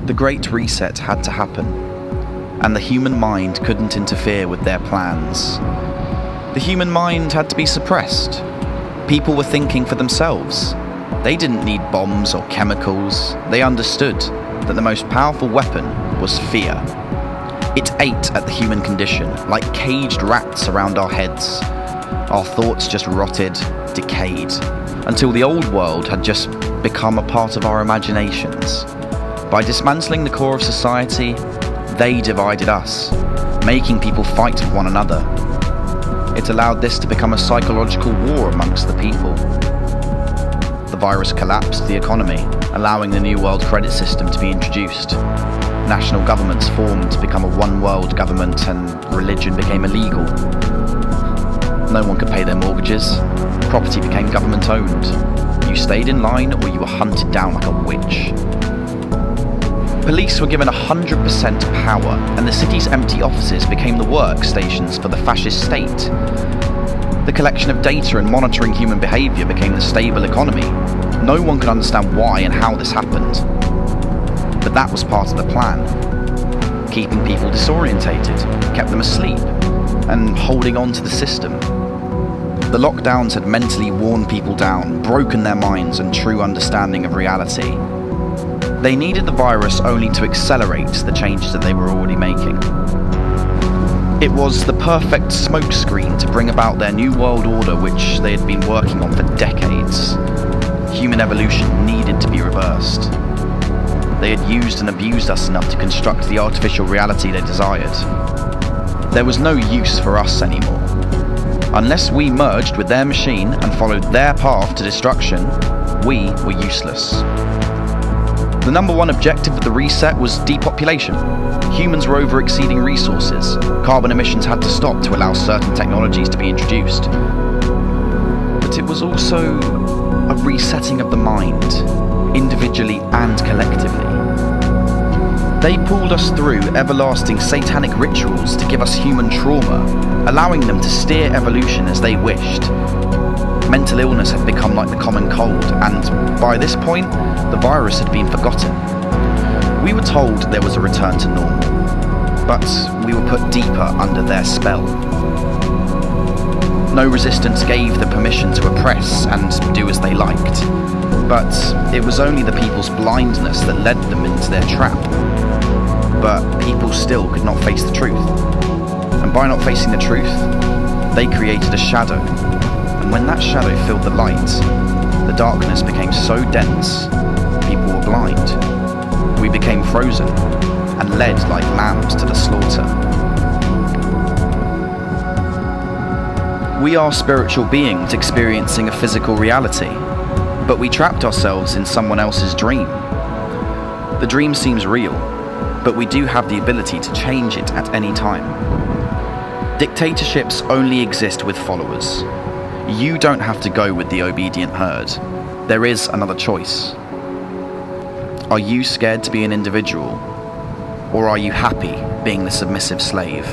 The Great Reset had to happen, and the human mind couldn't interfere with their plans. The human mind had to be suppressed. People were thinking for themselves. They didn't need bombs or chemicals. They understood that the most powerful weapon was fear. It ate at the human condition, like caged rats around our heads. Our thoughts just rotted, decayed, until the old world had just become a part of our imaginations. By dismantling the core of society, they divided us, making people fight with one another. It allowed this to become a psychological war amongst the people. The virus collapsed the economy, allowing the New World credit system to be introduced. National governments formed to become a one-world government, and religion became illegal. No one could pay their mortgages. Property became government-owned. You stayed in line or you were hunted down like a witch. Police were given 100% power, and the city's empty offices became the workstations for the fascist state. The collection of data and monitoring human behaviour became the stable economy. No one could understand why and how this happened. But that was part of the plan. Keeping people disorientated, kept them asleep, and holding on to the system. The lockdowns had mentally worn people down, broken their minds and true understanding of reality. They needed the virus only to accelerate the changes that they were already making. It was the perfect smokescreen to bring about their new world order, which they had been working on for decades. Human evolution needed to be reversed. They had used and abused us enough to construct the artificial reality they desired. There was no use for us anymore. Unless we merged with their machine and followed their path to destruction, we were useless. The number one objective of the reset was depopulation. Humans were over-exceeding resources. Carbon emissions had to stop to allow certain technologies to be introduced. But it was also a resetting of the mind, individually and collectively. They pulled us through everlasting satanic rituals to give us human trauma, allowing them to steer evolution as they wished. Mental illness had become like the common cold, and by this point, the virus had been forgotten. We were told there was a return to normal, but we were put deeper under their spell. No resistance gave them permission to oppress and do as they liked, but it was only the people's blindness that led them into their trap. But people still could not face the truth, and by not facing the truth, they created a shadow. And when that shadow filled the light, the darkness became so dense, people were blind. We became frozen and led like lambs to the slaughter. We are spiritual beings experiencing a physical reality, but we trapped ourselves in someone else's dream. The dream seems real, but we do have the ability to change it at any time. Dictatorships only exist with followers. You don't have to go with the obedient herd. There is another choice. Are you scared to be an individual? Or are you happy being the submissive slave?